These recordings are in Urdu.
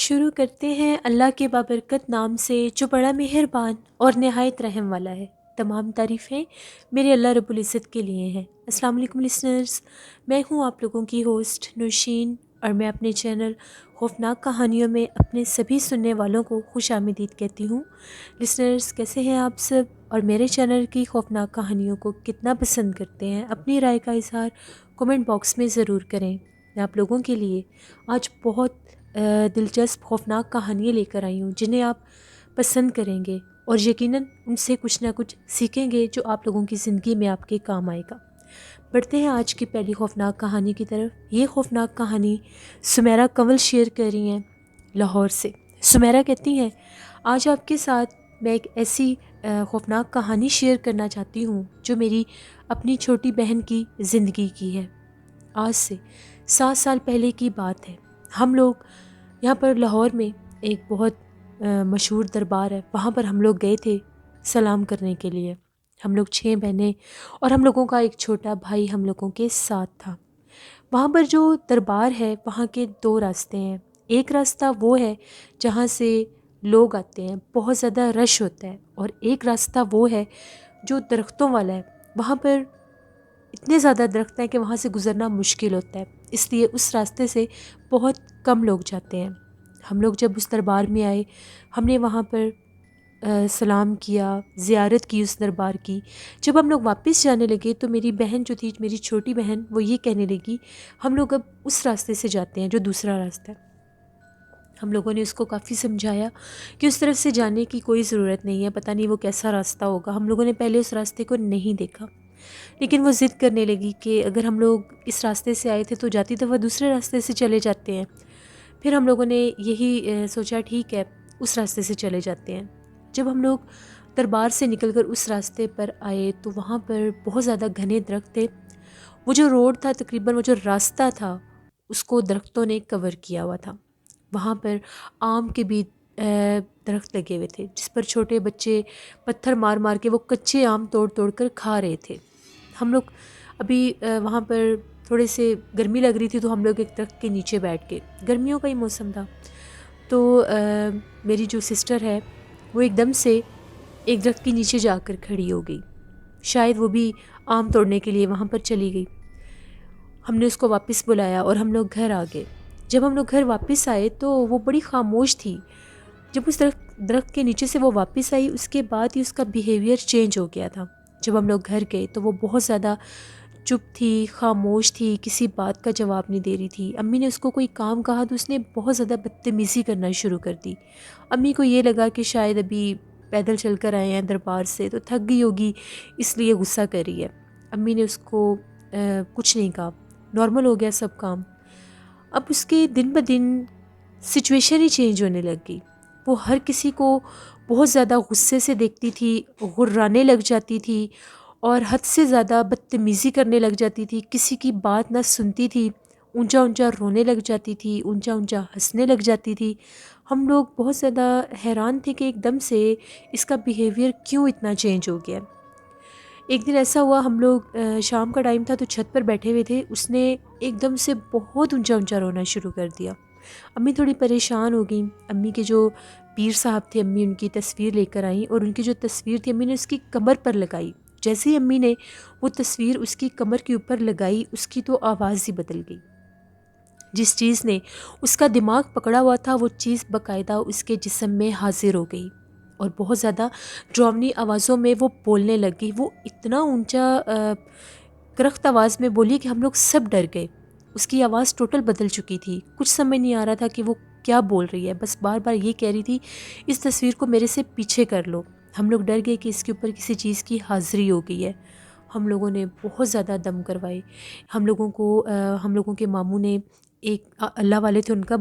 شروع کرتے ہیں اللہ کے بابرکت نام سے جو بڑا مہربان اور نہایت رحم والا ہے۔ تمام تعریفیں میرے اللہ رب العزت کے لیے ہیں۔ السلام علیکم لسنرز، میں ہوں آپ لوگوں کی ہوسٹ نوشین، اور میں اپنے چینل خوفناک کہانیوں میں اپنے سبھی سننے والوں کو خوش آمدید کہتی ہوں۔ لسنرز، کیسے ہیں آپ سب؟ اور میرے چینل کی خوفناک کہانیوں کو کتنا پسند کرتے ہیں؟ اپنی رائے کا اظہار کومنٹ باکس میں ضرور کریں۔ میں آپ لوگوں کے لیے آج بہت دلچسپ خوفناک کہانیاں لے کر آئی ہوں جنہیں آپ پسند کریں گے اور یقیناً ان سے کچھ نہ کچھ سیکھیں گے جو آپ لوگوں کی زندگی میں آپ کے کام آئے گا۔ بڑھتے ہیں آج کی پہلی خوفناک کہانی کی طرف۔ یہ خوفناک کہانی سمیرہ کنول شیئر کر رہی ہیں لاہور سے۔ سمیرہ کہتی ہیں، آج آپ کے ساتھ میں ایک ایسی خوفناک کہانی شیئر کرنا چاہتی ہوں جو میری اپنی چھوٹی بہن کی زندگی کی ہے۔ آج سے 7 سال پہلے کی بات ہے۔ ہم لوگ یہاں پر لاہور میں ایک بہت مشہور دربار ہے، وہاں پر ہم لوگ گئے تھے سلام کرنے کے لیے۔ ہم لوگ 6 بہنیں اور ہم لوگوں کا ایک چھوٹا بھائی ہم لوگوں کے ساتھ تھا۔ وہاں پر جو دربار ہے وہاں کے 2 راستے ہیں۔ ایک راستہ وہ ہے جہاں سے لوگ آتے ہیں، بہت زیادہ رش ہوتا ہے، اور ایک راستہ وہ ہے جو درختوں والا ہے۔ وہاں پر اتنے زیادہ درخت ہیں کہ وہاں سے گزرنا مشکل ہوتا ہے، اس لیے اس راستے سے بہت کم لوگ جاتے ہیں۔ ہم لوگ جب اس دربار میں آئے، ہم نے وہاں پر سلام کیا، زیارت کی اس دربار کی۔ جب ہم لوگ واپس جانے لگے تو میری بہن جو تھی، میری چھوٹی بہن، وہ یہ کہنے لگی ہم لوگ اب اس راستے سے جاتے ہیں جو دوسرا راستہ ہے۔ ہم لوگوں نے اس کو کافی سمجھایا کہ اس طرف سے جانے کی کوئی ضرورت نہیں ہے، پتہ نہیں وہ کیسا راستہ ہوگا۔ ہم لوگوں نے پہلے اس راستے کو نہیں دیکھا، لیکن وہ ضد کرنے لگی کہ اگر ہم لوگ اس راستے سے آئے تھے تو جاتی دفعہ دوسرے راستے سے چلے جاتے ہیں۔ پھر ہم لوگوں نے یہی سوچا ٹھیک ہے اس راستے سے چلے جاتے ہیں۔ جب ہم لوگ دربار سے نکل کر اس راستے پر آئے تو وہاں پر بہت زیادہ گھنے درخت تھے۔ وہ جو روڈ تھا، تقریباً وہ جو راستہ تھا، اس کو درختوں نے کور کیا ہوا تھا۔ وہاں پر آم کے بھی درخت لگے ہوئے تھے جس پر چھوٹے بچے پتھر مار مار کے وہ کچے آم توڑ توڑ کر کھا رہے تھے۔ ہم لوگ ابھی وہاں پر تھوڑے سے گرمی لگ رہی تھی تو ہم لوگ ایک درخت کے نیچے بیٹھ گئے، گرمیوں کا ہی موسم تھا۔ تو میری جو سسٹر ہے وہ ایک دم سے ایک درخت کے نیچے جا کر کھڑی ہو گئی، شاید وہ بھی آم توڑنے کے لیے وہاں پر چلی گئی۔ ہم نے اس کو واپس بلایا اور ہم لوگ گھر آ گئے۔ جب ہم لوگ گھر واپس آئے تو وہ بڑی خاموش تھی۔ جب اس درخت کے نیچے سے وہ واپس آئی، اس کے بعد ہی اس کا بیہیویئر چینج ہو گیا تھا۔ جب ہم لوگ گھر گئے تو وہ بہت زیادہ چپ تھی، خاموش تھی، کسی بات کا جواب نہیں دے رہی تھی۔ امی نے اس کو کوئی کام کہا تو اس نے بہت زیادہ بدتمیزی کرنا شروع کر دی۔ امی کو یہ لگا کہ شاید ابھی پیدل چل کر آئے ہیں دربار سے تو تھک گئی ہوگی، اس لیے غصہ کر رہی ہے۔ امی نے اس کو کچھ نہیں کہا، نارمل ہو گیا سب کام۔ اب اس کے دن بدن سچویشن ہی چینج ہونے لگ گئی۔ وہ ہر کسی کو بہت زیادہ غصے سے دیکھتی تھی، غرانے لگ جاتی تھی اور حد سے زیادہ بدتمیزی کرنے لگ جاتی تھی، کسی کی بات نہ سنتی تھی، اونچا اونچا رونے لگ جاتی تھی، اونچا اونچا ہنسنے لگ جاتی تھی۔ ہم لوگ بہت زیادہ حیران تھے کہ ایک دم سے اس کا بیہیویئر کیوں اتنا چینج ہو گیا۔ ایک دن ایسا ہوا، ہم لوگ شام کا ٹائم تھا تو چھت پر بیٹھے ہوئے تھے، اس نے ایک دم سے بہت اونچا اونچا رونا شروع کر دیا۔ امی تھوڑی پریشان ہو گئیں۔ امی کے جو پیر صاحب تھے، امی ان کی تصویر لے کر آئیں اور ان کی جو تصویر تھی امی نے اس کی کمر پر لگائی۔ جیسے ہی امی نے وہ تصویر اس کی کمر کے اوپر لگائی، اس کی تو آواز ہی بدل گئی۔ جس چیز نے اس کا دماغ پکڑا ہوا تھا وہ چیز باقاعدہ اس کے جسم میں حاضر ہو گئی اور بہت زیادہ ڈراؤنی آوازوں میں وہ بولنے لگ گئی۔ وہ اتنا اونچا کرخت آواز میں بولی کہ ہم لوگ سب ڈر گئے۔ اس کی آواز ٹوٹل بدل چکی تھی، کچھ سمجھ نہیں آ رہا تھا کہ وہ کیا بول رہی ہے، بس بار بار یہ کہہ رہی تھی اس تصویر کو میرے سے پیچھے کر لو۔ ہم لوگ ڈر گئے کہ اس کے اوپر کسی چیز کی حاضری ہو گئی ہے۔ ہم لوگوں نے بہت زیادہ دم کروائے۔ ہم لوگوں کے ماموں نے ایک اللہ والے تھے، ان کا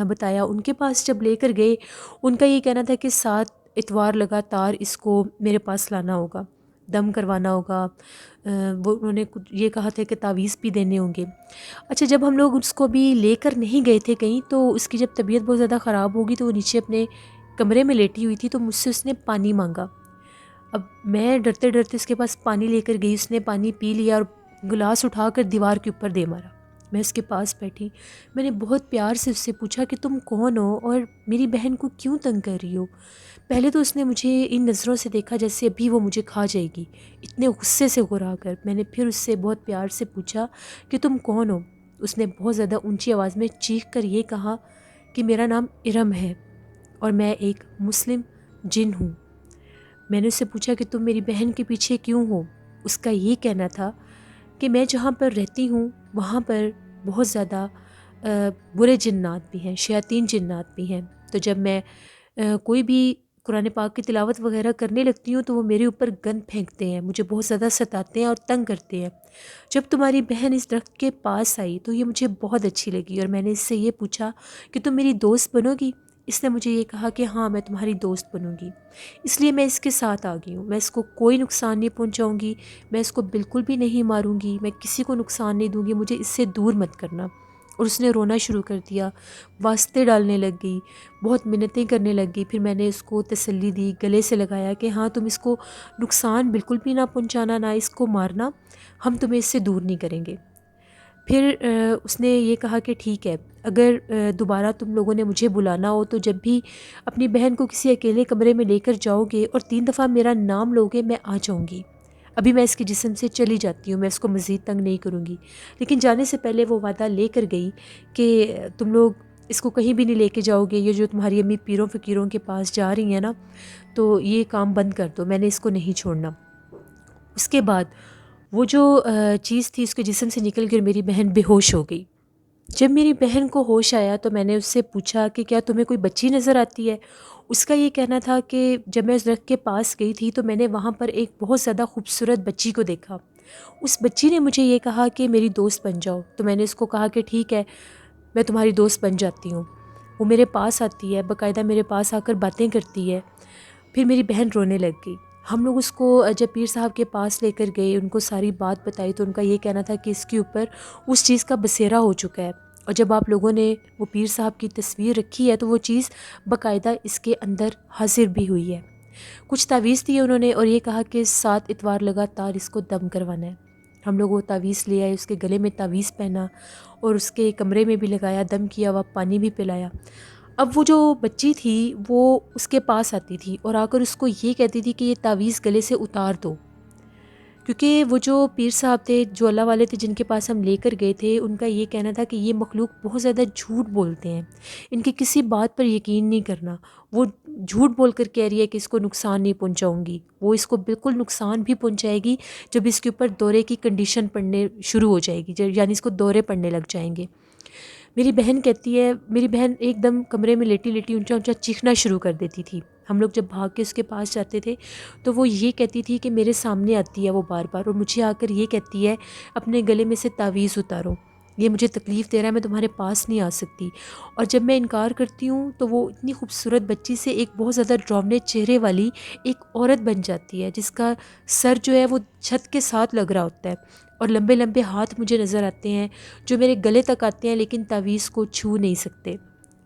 بتایا، ان کے پاس جب لے کر گئے، ان کا یہ کہنا تھا کہ 7 اتوار لگاتار اس کو میرے پاس لانا ہوگا، دم کروانا ہوگا۔ انہوں نے یہ کہا تھا کہ تعویذ بھی دینے ہوں گے۔ اچھا، جب ہم لوگ اس کو بھی لے کر نہیں گئے تھے کہیں تو اس کی جب طبیعت بہت زیادہ خراب ہوگی تو وہ نیچے اپنے کمرے میں لیٹی ہوئی تھی تو مجھ سے اس نے پانی مانگا۔ اب میں ڈرتے ڈرتے اس کے پاس پانی لے کر گئی، اس نے پانی پی لیا اور گلاس اٹھا کر دیوار کے اوپر دے مارا۔ میں اس کے پاس بیٹھی، میں نے بہت پیار سے اس سے پوچھا کہ تم کون ہو اور میری بہن کو کیوں تنگ کر رہی ہو؟ پہلے تو اس نے مجھے ان نظروں سے دیکھا جیسے ابھی وہ مجھے کھا جائے گی، اتنے غصے سے گھرا کر۔ میں نے پھر اس سے بہت پیار سے پوچھا کہ تم کون ہو؟ اس نے بہت زیادہ اونچی آواز میں چیخ کر یہ کہا کہ میرا نام ارم ہے اور میں ایک مسلم جن ہوں۔ میں نے اس سے پوچھا کہ تم میری بہن کے پیچھے کیوں ہو؟ اس کا یہ کہنا تھا کہ میں جہاں پر رہتی ہوں وہاں پر بہت زیادہ برے جنات بھی ہیں، شیاطین جنات بھی ہیں، تو جب میں کوئی بھی قرآن پاک کی تلاوت وغیرہ کرنے لگتی ہوں تو وہ میرے اوپر گند پھینکتے ہیں، مجھے بہت زیادہ ستاتے ہیں اور تنگ کرتے ہیں۔ جب تمہاری بہن اس درخت کے پاس آئی تو یہ مجھے بہت اچھی لگی اور میں نے اس سے یہ پوچھا کہ تم میری دوست بنو گی؟ اس نے مجھے یہ کہا کہ ہاں میں تمہاری دوست بنوں گی، اس لیے میں اس کے ساتھ آ گئی ہوں، میں اس کو کوئی نقصان نہیں پہنچاؤں گی، میں اس کو بالکل بھی نہیں ماروں گی، میں کسی کو نقصان نہیں دوں گی، مجھے اس سے دور مت کرنا۔ اور اس نے رونا شروع کر دیا، واسطے ڈالنے لگ گئی، بہت منتیں کرنے لگ گئی۔ پھر میں نے اس کو تسلی دی، گلے سے لگایا کہ ہاں تم اس کو نقصان بالکل بھی نہ پہنچانا، نہ اس کو مارنا، ہم تمہیں اس سے دور نہیں کریں گے۔ پھر اس نے یہ کہا کہ ٹھیک ہے، اگر دوبارہ تم لوگوں نے مجھے بلانا ہو تو جب بھی اپنی بہن کو کسی اکیلے کمرے میں لے کر جاؤ گے اور 3 دفعہ میرا نام لوگے میں آ جاؤں گی۔ ابھی میں اس کے جسم سے چلی جاتی ہوں، میں اس کو مزید تنگ نہیں کروں گی، لیکن جانے سے پہلے وہ وعدہ لے کر گئی کہ تم لوگ اس کو کہیں بھی نہیں لے کے جاؤ گے، یہ جو تمہاری امی پیروں فقیروں کے پاس جا رہی ہیں نا، تو یہ کام بند کر دو، میں نے اس کو نہیں چھوڑنا۔ اس کے بعد وہ جو چیز تھی اس کے جسم سے نکل کر میری بہن بے ہوش ہو گئی۔ جب میری بہن کو ہوش آیا تو میں نے اس سے پوچھا کہ کیا تمہیں کوئی بچی نظر آتی ہے؟ اس کا یہ کہنا تھا کہ جب میں اس درخت کے پاس گئی تھی تو میں نے وہاں پر ایک بہت زیادہ خوبصورت بچی کو دیکھا، اس بچی نے مجھے یہ کہا کہ میری دوست بن جاؤ۔ تو میں نے اس کو کہا کہ ٹھیک ہے، میں تمہاری دوست بن جاتی ہوں۔ وہ میرے پاس آتی ہے، باقاعدہ میرے پاس آ کر باتیں کرتی ہے۔ پھر میری بہن رونے لگ گئی۔ ہم لوگ اس کو جب پیر صاحب کے پاس لے کر گئے، ان کو ساری بات بتائی تو ان کا یہ کہنا تھا کہ اس کے اوپر اس چیز کا بسیرا ہو چکا ہے، اور جب آپ لوگوں نے وہ پیر صاحب کی تصویر رکھی ہے تو وہ چیز باقاعدہ اس کے اندر حاضر بھی ہوئی ہے۔ کچھ تعویذ دی انہوں نے اور یہ کہا کہ 7 اتوار لگاتار اس کو دم کروانا ہے۔ ہم لوگ وہ تعویذ لے آئے، اس کے گلے میں تعویذ پہنا اور اس کے کمرے میں بھی لگایا، دم کیا ہوا پانی بھی پلایا۔ اب وہ جو بچی تھی وہ اس کے پاس آتی تھی اور آ کر اس کو یہ کہتی تھی کہ یہ تعویذ گلے سے اتار دو، کیونکہ وہ جو پیر صاحب تھے، جو اللہ والے تھے جن کے پاس ہم لے کر گئے تھے، ان کا یہ کہنا تھا کہ یہ مخلوق بہت زیادہ جھوٹ بولتے ہیں، ان کی کسی بات پر یقین نہیں کرنا، وہ جھوٹ بول کر کہہ رہی ہے کہ اس کو نقصان نہیں پہنچاؤں گی، وہ اس کو بالکل نقصان بھی پہنچائے گی جب اس کے اوپر دورے کی کنڈیشن پڑنے شروع ہو جائے گی، یعنی اس کو دورے پڑنے لگ جائیں گے۔ میری بہن کہتی ہے، میری بہن ایک دم کمرے میں لیٹی لیٹی اونچا اونچا چیخنا شروع کر دیتی تھی۔ ہم لوگ جب بھاگ کے اس کے پاس جاتے تھے تو وہ یہ کہتی تھی کہ میرے سامنے آتی ہے وہ بار بار، اور مجھے آ کر یہ کہتی ہے اپنے گلے میں سے تعویذ اتارو، یہ مجھے تکلیف دے رہا ہے، میں تمہارے پاس نہیں آ سکتی۔ اور جب میں انکار کرتی ہوں تو وہ اتنی خوبصورت بچی سے ایک بہت زیادہ ڈراؤنے چہرے والی ایک عورت بن جاتی ہے، جس کا سر جو ہے وہ چھت کے ساتھ لگ رہا ہوتا ہے، اور لمبے لمبے ہاتھ مجھے نظر آتے ہیں جو میرے گلے تک آتے ہیں لیکن تعویذ کو چھو نہیں سکتے۔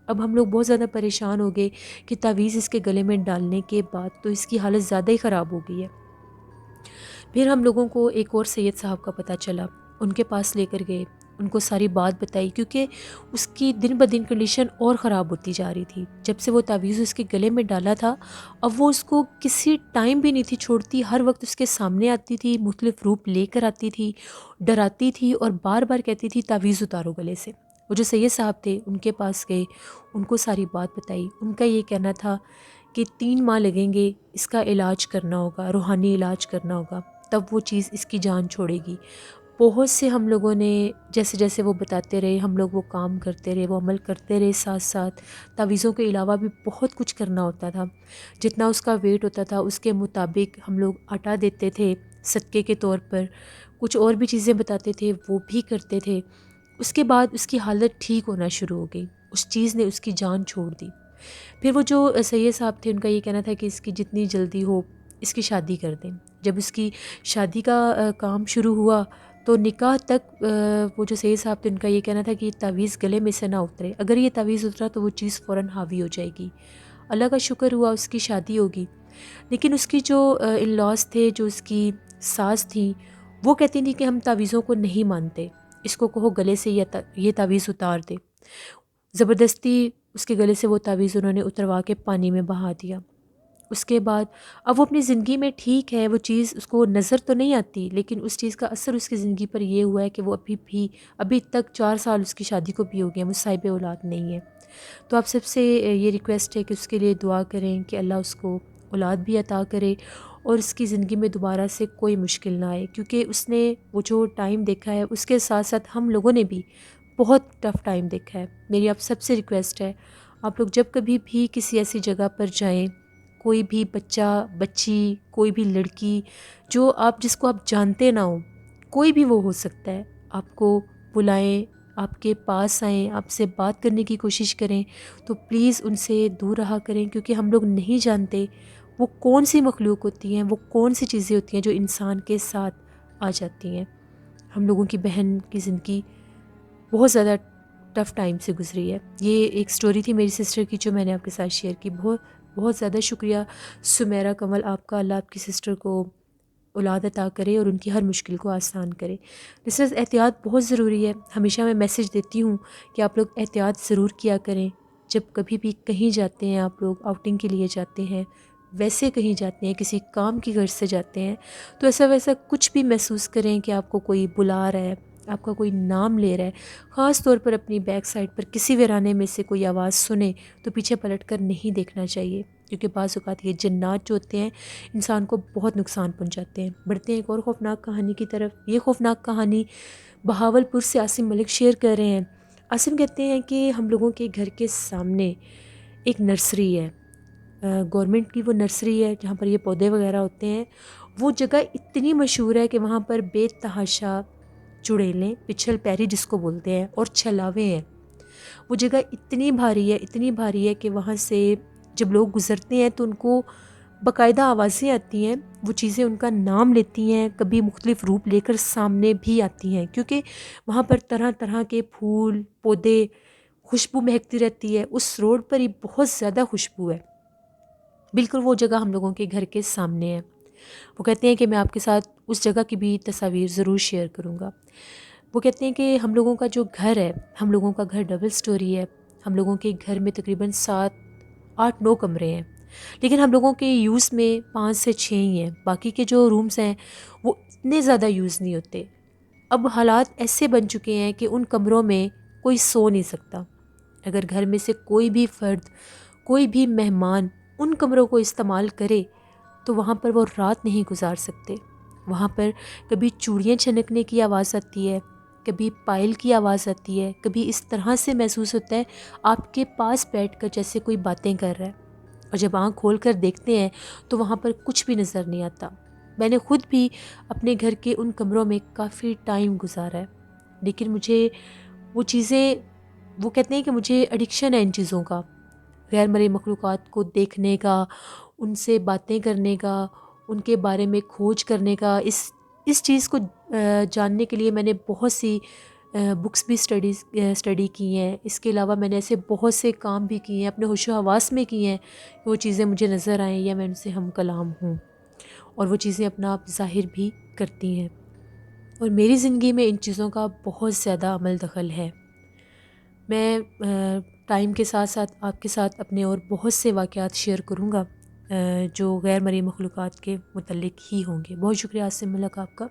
اب ہم لوگ بہت زیادہ پریشان ہو گئے کہ تعویذ اس کے گلے میں ڈالنے کے بعد تو اس کی حالت زیادہ ہی خراب ہو گئی ہے۔ پھر ہم لوگوں کو ایک اور سید صاحب کا پتہ چلا، ان کے پاس لے کر گئے، ان کو ساری بات بتائی، کیونکہ اس کی دن بدن کنڈیشن اور خراب ہوتی جا رہی تھی۔ جب سے وہ تعویذ اس کے گلے میں ڈالا تھا، اب وہ اس کو کسی ٹائم بھی نہیں تھی چھوڑتی، ہر وقت اس کے سامنے آتی تھی، مختلف روپ لے کر آتی تھی، ڈراتی تھی اور بار بار کہتی تھی تعویذ اتارو گلے سے۔ وہ جو سید صاحب تھے ان کے پاس گئے، ان کو ساری بات بتائی۔ ان کا یہ کہنا تھا کہ 3 ماہ لگیں گے، اس کا علاج کرنا ہوگا، روحانی علاج کرنا ہوگا، تب وہ چیز اس کی جان چھوڑے گی۔ بہت سے ہم لوگوں نے جیسے جیسے وہ بتاتے رہے، ہم لوگ وہ کام کرتے رہے، وہ عمل کرتے رہے، ساتھ ساتھ تعویذوں کے علاوہ بھی بہت کچھ کرنا ہوتا تھا۔ جتنا اس کا ویٹ ہوتا تھا اس کے مطابق ہم لوگ آٹا دیتے تھے صدقے کے طور پر، کچھ اور بھی چیزیں بتاتے تھے وہ بھی کرتے تھے۔ اس کے بعد اس کی حالت ٹھیک ہونا شروع ہو گئی، اس چیز نے اس کی جان چھوڑ دی۔ پھر وہ جو سید صاحب تھے ان کا یہ کہنا تھا کہ اس کی جتنی جلدی ہو اس کی شادی کر دیں۔ جب اس کی شادی کا کام شروع ہوا تو نکاح تک وہ جو سید صاحب تھے ان کا یہ کہنا تھا کہ یہ تعویذ گلے میں سے نہ اترے، اگر یہ تعویذ اترا تو وہ چیز فوراً حاوی ہو جائے گی۔ اللہ کا شکر ہوا اس کی شادی ہوگی، لیکن اس کی جو ان لاز تھے، جو اس کی ساس تھیں، وہ کہتی تھیں کہ ہم تعویذوں کو نہیں مانتے، اس کو کہو گلے سے یہ تعویذ اتار دے۔ زبردستی اس کے گلے سے وہ تعویذ انہوں نے اتروا کے پانی میں بہا دیا۔ اس کے بعد اب وہ اپنی زندگی میں ٹھیک ہے، وہ چیز اس کو نظر تو نہیں آتی، لیکن اس چیز کا اثر اس کی زندگی پر یہ ہوا ہے کہ وہ ابھی تک 4 سال اس کی شادی کو بھی ہو گئے ہیں، وہ صاحب اولاد نہیں ہے۔ تو آپ سب سے یہ ریکویسٹ ہے کہ اس کے لیے دعا کریں کہ اللہ اس کو اولاد بھی عطا کرے اور اس کی زندگی میں دوبارہ سے کوئی مشکل نہ آئے، کیونکہ اس نے وہ جو ٹائم دیکھا ہے اس کے ساتھ ساتھ ہم لوگوں نے بھی بہت ٹف ٹائم دیکھا ہے۔ میری آپ سب سے ریکویسٹ ہے، آپ لوگ جب کبھی بھی کسی ایسی جگہ پر جائیں، کوئی بھی بچہ بچی، کوئی بھی لڑکی جس کو آپ جانتے نہ ہوں، کوئی بھی وہ ہو سکتا ہے، آپ کو بلائیں، آپ کے پاس آئیں، آپ سے بات کرنے کی کوشش کریں، تو پلیز ان سے دور رہا کریں، کیونکہ ہم لوگ نہیں جانتے وہ کون سی مخلوق ہوتی ہیں، وہ کون سی چیزیں ہوتی ہیں جو انسان کے ساتھ آ جاتی ہیں۔ ہم لوگوں کی بہن کی زندگی بہت زیادہ ٹف ٹائم سے گزری ہے۔ یہ ایک سٹوری تھی میری سسٹر کی جو میں نے آپ کے ساتھ شیئر کی۔ بہت بہت زیادہ شکریہ سمیرہ کمل آپ کا، اللہ آپ کی سسٹر کو اولاد عطا کرے اور ان کی ہر مشکل کو آسان کرے۔ لسنرز، احتیاط بہت ضروری ہے۔ ہمیشہ میں میسیج دیتی ہوں کہ آپ لوگ احتیاط ضرور کیا کریں۔ جب کبھی بھی کہیں جاتے ہیں، آپ لوگ آؤٹنگ کے لیے جاتے ہیں، ویسے کہیں جاتے ہیں، کسی کام کی غرض سے جاتے ہیں، تو ایسا ویسا کچھ بھی محسوس کریں کہ آپ کو کوئی بلا رہا ہے، آپ کا کوئی نام لے رہا ہے، خاص طور پر اپنی بیک سائڈ پر کسی ویرانے میں سے کوئی آواز سنیں تو پیچھے پلٹ کر نہیں دیکھنا چاہیے، کیونکہ بعض اوقات یہ جنات جو ہوتے ہیں انسان کو بہت نقصان پہنچاتے ہیں۔ بڑھتے ہیں ایک اور خوفناک کہانی کی طرف۔ یہ خوفناک کہانی بہاول پور سے عاصم ملک شیئر کر رہے ہیں۔ عاصم کہتے ہیں کہ ہم لوگوں کے گھر کے سامنے ایک نرسری ہے، گورنمنٹ کی وہ نرسری ہے جہاں پر یہ پودے وغیرہ ہوتے ہیں۔ وہ جگہ اتنی مشہور ہے کہ وہاں پر بے تحاشا چڑیلیں، پچھل پیری جس کو بولتے ہیں، اور چھلاوے ہیں۔ وہ جگہ اتنی بھاری ہے کہ وہاں سے جب لوگ گزرتے ہیں تو ان کو باقاعدہ آوازیں آتی ہیں، وہ چیزیں ان کا نام لیتی ہیں، کبھی مختلف روپ لے کر سامنے بھی آتی ہیں، کیونکہ وہاں پر طرح طرح کے پھول پودے، خوشبو مہکتی رہتی ہے۔ اس روڈ پر ہی بہت زیادہ خوشبو ہے۔ بالکل وہ جگہ ہم لوگوں کے گھر کے سامنے ہے۔ وہ کہتے ہیں کہ میں آپ کے ساتھ اس جگہ کی بھی تصاویر ضرور شیئر کروں گا۔ وہ کہتے ہیں کہ ہم لوگوں کا جو گھر ہے، ہم لوگوں کا گھر ڈبل سٹوری ہے۔ ہم لوگوں کے گھر میں تقریباً 7 8 9 کمرے ہیں، لیکن ہم لوگوں کے یوز میں 5 سے 6 ہی ہیں۔ باقی کے جو رومز ہیں وہ اتنے زیادہ یوز نہیں ہوتے۔ اب حالات ایسے بن چکے ہیں کہ ان کمروں میں کوئی سو نہیں سکتا۔ اگر گھر میں سے کوئی بھی فرد، کوئی بھی مہمان ان کمروں کو استعمال کرے تو وہاں پر وہ رات نہیں گزار سکتے۔ وہاں پر کبھی چوڑیاں چھنکنے کی آواز آتی ہے، کبھی پائل کی آواز آتی ہے، کبھی اس طرح سے محسوس ہوتا ہے آپ کے پاس بیٹھ کر جیسے کوئی باتیں کر رہا ہے، اور جب آنکھ کھول کر دیکھتے ہیں تو وہاں پر کچھ بھی نظر نہیں آتا۔ میں نے خود بھی اپنے گھر کے ان کمروں میں کافی ٹائم گزارا ہے، لیکن مجھے وہ چیزیں، وہ کہتے ہیں کہ مجھے ایڈکشن ہے ان چیزوں کا، غیر مرئی مخلوقات کو دیکھنے کا، ان سے باتیں کرنے کا، ان کے بارے میں کھوج کرنے کا۔ اس چیز کو جاننے کے لیے میں نے بہت سی بکس بھی اسٹڈی کی ہیں۔ اس کے علاوہ میں نے ایسے بہت سے کام بھی کیے ہیں، اپنے ہوش و حواس میں کیے ہیں کہ وہ چیزیں مجھے نظر آئیں یا میں ان سے ہم کلام ہوں، اور وہ چیزیں اپنا آپ ظاہر بھی کرتی ہیں۔ اور میری زندگی میں ان چیزوں کا بہت زیادہ عمل دخل ہے۔ میں ٹائم کے ساتھ ساتھ آپ کے ساتھ اپنے اور بہت سے واقعات شیئر کروں گا جو غیر مرئی مخلوقات کے متعلق ہی ہوں گے۔ بہت شکریہ عاصم ملک آپ کا۔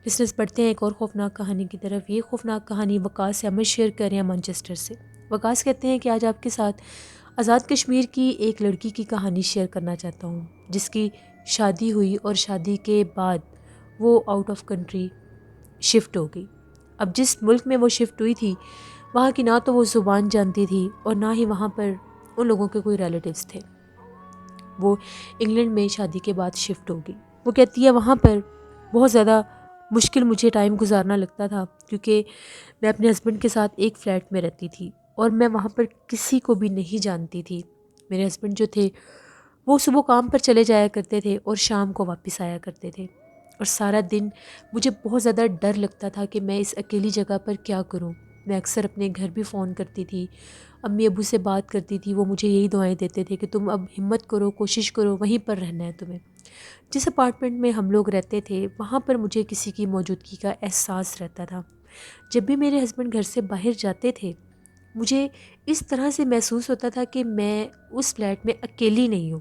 لسنرز، پڑھتے ہیں ایک اور خوفناک کہانی کی طرف۔ یہ خوفناک کہانی وقاص احمد شیئر کر رہے ہیں مانچسٹر سے۔ وقاص کہتے ہیں کہ آج آپ کے ساتھ آزاد کشمیر کی ایک لڑکی کی کہانی شیئر کرنا چاہتا ہوں، جس کی شادی ہوئی اور شادی کے بعد وہ آؤٹ آف کنٹری شفٹ ہو گئی۔ اب جس ملک میں وہ شفٹ ہوئی تھی وہاں کی نہ تو وہ زبان جانتی تھی اور نہ ہی وہاں پر ان لوگوں کے کوئی ریلیٹیوز تھے۔ وہ انگلینڈ میں شادی کے بعد شفٹ ہو گئی۔ وہ کہتی ہے وہاں پر بہت زیادہ مشکل مجھے ٹائم گزارنا لگتا تھا، کیونکہ میں اپنے ہسبینڈ کے ساتھ ایک فلیٹ میں رہتی تھی اور میں وہاں پر کسی کو بھی نہیں جانتی تھی۔ میرے ہسبینڈ جو تھے وہ صبح کام پر چلے جایا کرتے تھے اور شام کو واپس آیا کرتے تھے، اور سارا دن مجھے بہت زیادہ ڈر لگتا تھا کہ میں اس اکیلی جگہ پر کیا کروں۔ میں اکثر اپنے گھر بھی فون کرتی تھی، امی ابو سے بات کرتی تھی، وہ مجھے یہی دعائیں دیتے تھے کہ تم اب ہمت کرو، کوشش کرو، وہیں پر رہنا ہے تمہیں۔ جس اپارٹمنٹ میں ہم لوگ رہتے تھے وہاں پر مجھے کسی کی موجودگی کا احساس رہتا تھا۔ جب بھی میرے ہسبینڈ گھر سے باہر جاتے تھے مجھے اس طرح سے محسوس ہوتا تھا کہ میں اس فلیٹ میں اکیلی نہیں ہوں.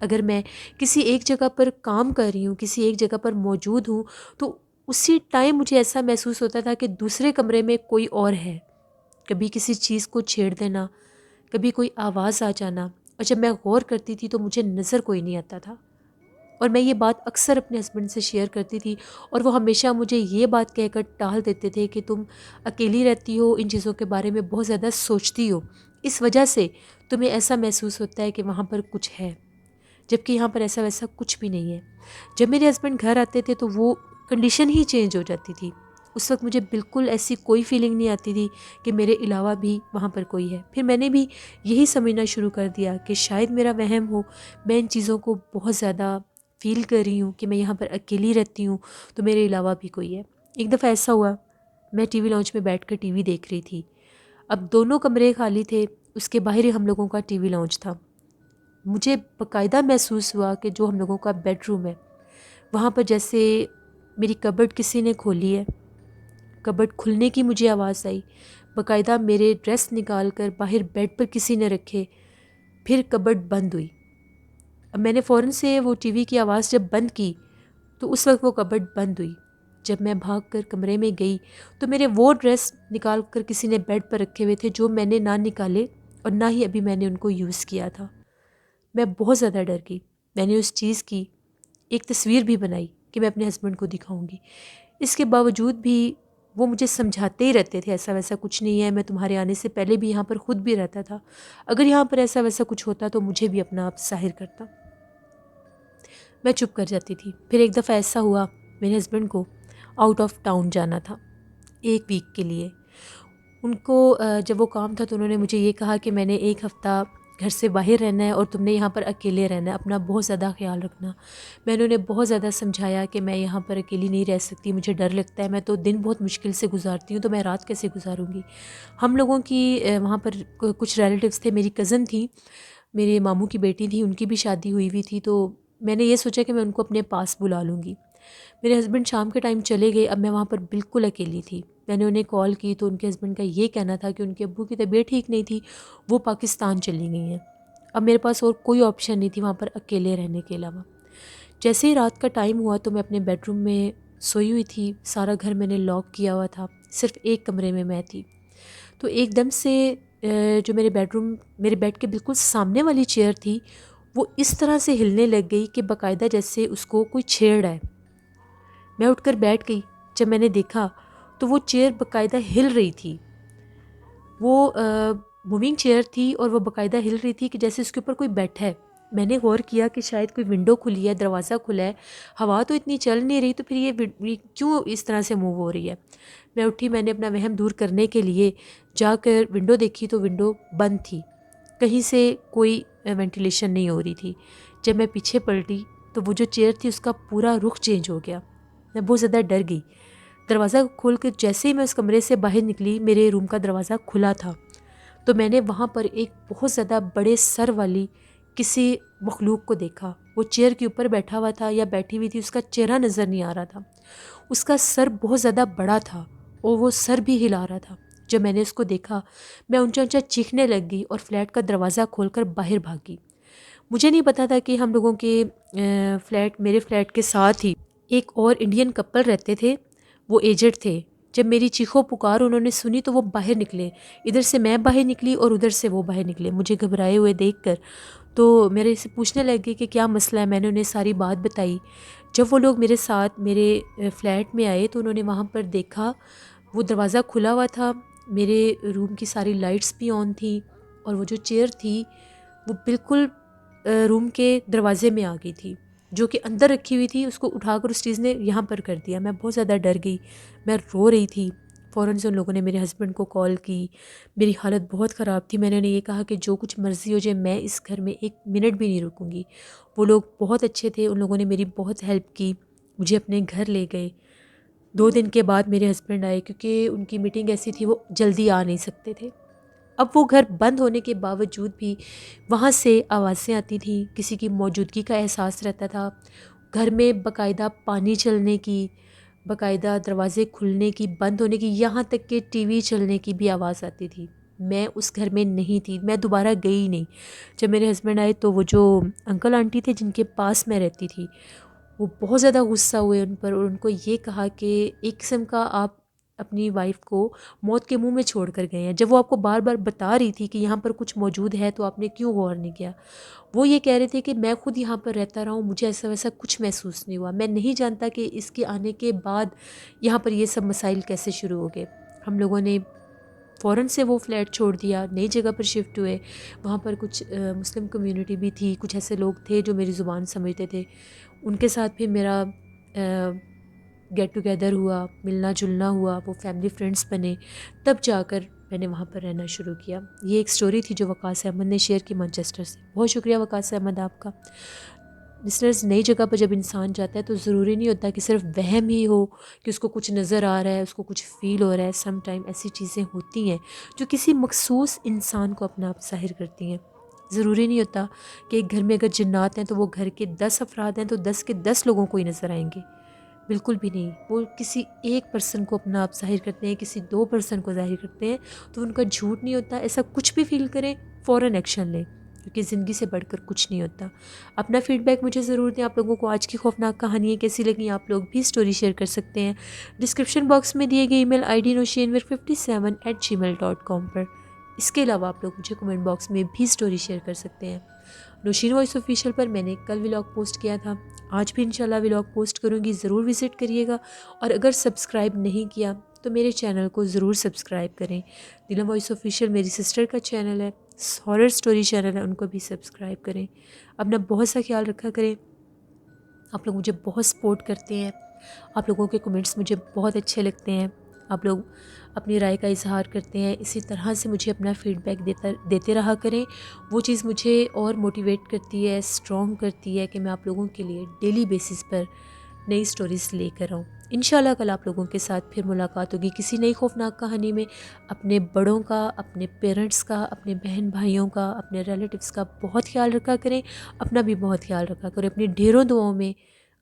اگر میں کسی ایک جگہ پر کام کر رہی ہوں، کسی ایک جگہ پر موجود ہوں، تو اسی ٹائم مجھے ایسا محسوس ہوتا تھا کہ دوسرے کمرے میں کوئی اور ہے. کبھی کسی چیز کو چھیڑ دینا، کبھی کوئی آواز آ جانا، اور جب میں غور کرتی تھی تو مجھے نظر کوئی نہیں آتا تھا. اور میں یہ بات اکثر اپنے ہسبینڈ سے شیئر کرتی تھی، اور وہ ہمیشہ مجھے یہ بات کہہ کر ٹال دیتے تھے کہ تم اکیلی رہتی ہو، ان چیزوں کے بارے میں بہت زیادہ سوچتی ہو، اس وجہ سے تمہیں ایسا محسوس ہوتا ہے کہ وہاں پر کچھ ہے، جبکہ یہاں پر ایسا ویسا کچھ بھی نہیں ہے. جب میرے ہسبینڈ گھر آتے تھے تو وہ کنڈیشن ہی چینج ہو جاتی تھی. اس وقت مجھے بالکل ایسی کوئی فیلنگ نہیں آتی تھی کہ میرے علاوہ بھی وہاں پر کوئی ہے. پھر میں نے بھی یہی سمجھنا شروع کر دیا کہ شاید میرا وہم ہو، میں ان چیزوں کو بہت زیادہ فیل کر رہی ہوں کہ میں یہاں پر اکیلی رہتی ہوں تو میرے علاوہ بھی کوئی ہے. ایک دفعہ ایسا ہوا، میں ٹی وی لاؤنج میں بیٹھ کر ٹی وی دیکھ رہی تھی. اب دونوں کمرے خالی تھے، اس کے باہر ہی ہم لوگوں کا ٹی وی لاؤنج تھا. مجھے باقاعدہ محسوس ہوا کہ جو ہم لوگوں کا بیڈ روم ہے وہاں پر جیسے میری کبرڈ کسی نے کھولی ہے. کبرڈ کھلنے کی مجھے آواز آئی، باقاعدہ میرے ڈریس نکال کر باہر بیڈ پر کسی نے رکھے، پھر کبرڈ بند ہوئی. اب میں نے فوراً سے وہ ٹی وی کی آواز جب بند کی تو اس وقت وہ کبرڈ بند ہوئی. جب میں بھاگ کر کمرے میں گئی تو میرے وہ ڈریس نکال کر کسی نے بیڈ پر رکھے ہوئے تھے جو میں نے نہ نکالے اور نہ ہی ابھی میں نے ان کو یوز کیا تھا. میں بہت زیادہ ڈر گئی. میں نے اس چیز کی ایک تصویر بھی بنائی کہ میں اپنے ہسبینڈ کو دکھاؤں گی. اس کے باوجود بھی وہ مجھے سمجھاتے ہی رہتے تھے ایسا ویسا کچھ نہیں ہے، میں تمہارے آنے سے پہلے بھی یہاں پر خود بھی رہتا تھا، اگر یہاں پر ایسا ویسا کچھ ہوتا تو مجھے بھی اپنا آپ ظاہر کرتا. میں چپ کر جاتی تھی. پھر ایک دفعہ ایسا ہوا، میرے ہسبینڈ کو آؤٹ آف ٹاؤن جانا تھا 1 ویک کے لیے. ان کو جب وہ کام تھا تو انہوں نے مجھے یہ کہا کہ میں نے 1 ہفتہ گھر سے باہر رہنا ہے اور تم نے یہاں پر اکیلے رہنا ہے، اپنا بہت زیادہ خیال رکھنا. میں نے انہیں بہت زیادہ سمجھایا کہ میں یہاں پر اکیلی نہیں رہ سکتی، مجھے ڈر لگتا ہے، میں تو دن بہت مشکل سے گزارتی ہوں تو میں رات کیسے گزاروں گی. ہم لوگوں کی وہاں پر کچھ ریلیٹیوز تھے، میری کزن تھی، میرے ماموں کی بیٹی تھی، ان کی بھی شادی ہوئی ہوئی تھی، تو میں نے یہ سوچا کہ میں ان کو اپنے پاس بلا لوں گی. میرے ہسبینڈ شام کے ٹائم چلے گئے، اب میں وہاں پر بالکل اکیلی تھی. میں نے انہیں کال کی تو ان کے ہسبینڈ کا یہ کہنا تھا کہ ان کے ابو کی طبیعت ٹھیک نہیں تھی، وہ پاکستان چلی گئی ہیں. اب میرے پاس اور کوئی آپشن نہیں تھی وہاں پر اکیلے رہنے کے علاوہ. جیسے ہی رات کا ٹائم ہوا تو میں اپنے بیڈ روم میں سوئی ہوئی تھی، سارا گھر میں نے لاک کیا ہوا تھا، صرف ایک کمرے میں تھی. تو ایک دم سے جو میرے بیڈ کے بالکل سامنے والی چیئر تھی وہ اس طرح سے ہلنے لگ گئی کہ باقاعدہ جیسے اس کو کوئی چھیڑ رہا ہے. میں اٹھ کر بیٹھ گئی. جب میں نے دیکھا تو وہ چیئر باقاعدہ ہل رہی تھی. وہ موونگ چیئر تھی اور وہ باقاعدہ ہل رہی تھی کہ جیسے اس کے اوپر کوئی بیٹھا ہے. میں نے غور کیا کہ شاید کوئی ونڈو کھلی ہے، دروازہ کھلا ہے، ہوا تو اتنی چل نہیں رہی، تو پھر یہ کیوں اس طرح سے موو ہو رہی ہے. میں اٹھی، میں نے اپنا وہم دور کرنے کے لیے جا کر ونڈو دیکھی تو ونڈو بند تھی، کہیں سے کوئی وینٹیلیشن نہیں ہو رہی تھی. جب میں پیچھے پلٹی تو وہ جو چیئر تھی اس کا پورا رخ چینج ہو گیا. میں بہت زیادہ ڈر گئی. دروازہ کھول کے جیسے ہی میں اس کمرے سے باہر نکلی میرے روم کا دروازہ کھلا تھا تو میں نے وہاں پر ایک بہت زیادہ بڑے سر والی کسی مخلوق کو دیکھا. وہ چیئر کے اوپر بیٹھا ہوا تھا یا بیٹھی ہوئی تھی، اس کا چہرہ نظر نہیں آ رہا تھا. اس کا سر بہت زیادہ بڑا تھا اور وہ سر بھی ہلا رہا تھا. جب میں نے اس کو دیکھا میں اونچا اونچا چیخنے لگ گئی اور فلیٹ کا دروازہ کھول کر باہر بھاگی. مجھے نہیں پتا تھا کہ ہم لوگوں کے میرے فلیٹ کے ساتھ ہی ایک اور انڈین کپل رہتے تھے، وہ ایجڈ تھے. جب میری چیخو پکار انہوں نے سنی تو وہ باہر نکلے. ادھر سے میں باہر نکلی اور ادھر سے وہ باہر نکلے. مجھے گھبرائے ہوئے دیکھ کر تو میرے سے پوچھنے لگے کہ کیا مسئلہ ہے. میں نے انہیں ساری بات بتائی. جب وہ لوگ میرے ساتھ میرے فلیٹ میں آئے تو انہوں نے وہاں پر دیکھا وہ دروازہ کھلا ہوا تھا، میرے روم کی ساری لائٹس بھی آن تھیں اور وہ جو چیئر تھی وہ بالکل روم کے دروازے میں آ گئی تھی، جو کہ اندر رکھی ہوئی تھی. اس کو اٹھا کر اس چیز نے یہاں پر کر دیا. میں بہت زیادہ ڈر گئی، میں رو رہی تھی. فوراً سے ان لوگوں نے میرے ہسبینڈ کو کال کی. میری حالت بہت خراب تھی. میں نے انہیں یہ کہا کہ جو کچھ مرضی ہو جائے میں اس گھر میں 1 منٹ بھی نہیں رکوں گی. وہ لوگ بہت اچھے تھے، ان لوگوں نے میری بہت ہیلپ کی، مجھے اپنے گھر لے گئے. 2 دن کے بعد میرے ہسبینڈ آئے کیونکہ ان کی میٹنگ ایسی تھی وہ جلدی آ نہیں سکتے تھے. اب وہ گھر بند ہونے کے باوجود بھی وہاں سے آوازیں آتی تھیں، کسی کی موجودگی کا احساس رہتا تھا. گھر میں باقاعدہ پانی چلنے کی، باقاعدہ دروازے کھلنے کی، بند ہونے کی، یہاں تک کہ ٹی وی چلنے کی بھی آواز آتی تھی۔ میں اس گھر میں نہیں تھی، میں دوبارہ گئی ہی نہیں۔ جب میرے ہسبینڈ آئے تو وہ جو انکل آنٹی تھے جن کے پاس میں رہتی تھی، وہ بہت زیادہ غصہ ہوئے ان پر، اور ان کو یہ کہا کہ ایک قسم کا آپ اپنی وائف کو موت کے منہ میں چھوڑ کر گئے ہیں، جب وہ آپ کو بار بار بتا رہی تھی کہ یہاں پر کچھ موجود ہے تو آپ نے کیوں غور نہیں کیا۔ وہ یہ کہہ رہے تھے کہ میں خود یہاں پر رہتا رہا ہوں، مجھے ایسا ویسا کچھ محسوس نہیں ہوا، میں نہیں جانتا کہ اس کے آنے کے بعد یہاں پر یہ سب مسائل کیسے شروع ہو گئے۔ ہم لوگوں نے فوراً سے وہ فلیٹ چھوڑ دیا، نئی جگہ پر شفٹ ہوئے۔ وہاں پر کچھ مسلم کمیونٹی بھی تھی، کچھ ایسے لوگ تھے جو میری زبان سمجھتے تھے، ان کے ساتھ پھر میرا گیٹ ٹوگیدر ہوا، ملنا جلنا ہوا، وہ فیملی فرینڈس بنے، تب جا کر میں نے وہاں پر رہنا شروع کیا۔ یہ ایک سٹوری تھی جو وقاص احمد نے شیئر کی مانچسٹر سے۔ بہت شکریہ وقاص احمد آپ کا۔ لسنرز، نئی جگہ پر جب انسان جاتا ہے تو ضروری نہیں ہوتا کہ صرف وہم ہی ہو کہ اس کو کچھ نظر آ رہا ہے، اس کو کچھ فیل ہو رہا ہے۔ سم ٹائم ایسی چیزیں ہوتی ہیں جو کسی مخصوص انسان کو اپنا آپ ظاہر کرتی ہیں۔ ظروری نہیں ہوتا کہ ایک گھر میں اگر جنات ہیں تو وہ گھر کے 10 افراد ہیں تو 10 کے 10 لوگوں کو ہی نظر آئیں گے، بالکل بھی نہیں۔ وہ کسی ایک پرسن کو اپنا آپ ظاہر کرتے ہیں، کسی 2 پرسن کو ظاہر کرتے ہیں، تو ان کا جھوٹ نہیں ہوتا۔ ایسا کچھ بھی فیل کریں، فوراً ایکشن لیں، کیونکہ زندگی سے بڑھ کر کچھ نہیں ہوتا۔ اپنا فیڈ بیک مجھے ضرور دیں، آپ لوگوں کو آج کی خوفناک کہانیاں کیسی لگیں، آپ لوگ بھی سٹوری شیئر کر سکتے ہیں ڈسکرپشن باکس میں دیے گئے ای میل آئی ڈی نوشینور57@gmail.com پر۔ اس کے علاوہ آپ لوگ مجھے کمنٹ باکس میں بھی سٹوری شیئر کر سکتے ہیں۔ نوشین وائس آفیشیل پر میں نے کل ولاگ پوسٹ کیا تھا، آج بھی انشاءاللہ ولاگ پوسٹ کروں گی، ضرور وزٹ کریے گا، اور اگر سبسکرائب نہیں کیا تو میرے چینل کو ضرور سبسکرائب کریں۔ نیلم وائس آفیشیل میری سسٹر کا چینل ہے، ہارر سٹوری چینل ہے، ان کو بھی سبسکرائب کریں۔ اپنا بہت سا خیال رکھا کریں۔ آپ لوگ مجھے بہت سپورٹ کرتے ہیں، آپ لوگوں کے کمنٹس مجھے بہت اچھے لگتے ہیں، آپ لوگ اپنی رائے کا اظہار کرتے ہیں، اسی طرح سے مجھے اپنا فیڈ بیک دیتے رہا کریں۔ وہ چیز مجھے اور موٹیویٹ کرتی ہے، اسٹرانگ کرتی ہے کہ میں آپ لوگوں کے لیے ڈیلی بیسس پر نئی سٹوریز لے کر آؤں۔ انشاءاللہ کل آپ لوگوں کے ساتھ پھر ملاقات ہوگی کسی نئی خوفناک کہانی میں۔ اپنے بڑوں کا، اپنے پیرنٹس کا، اپنے بہن بھائیوں کا، اپنے ریلیٹیوز کا بہت خیال رکھا کریں، اپنا بھی بہت خیال رکھا کریں، اپنی ڈھیروں دعاؤں میں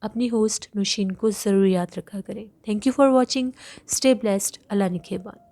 اپنی ہوسٹ نوشین کو ضرور یاد رکھا کریں۔ Thank you for watching, stay blessed, اللہ نگہبان۔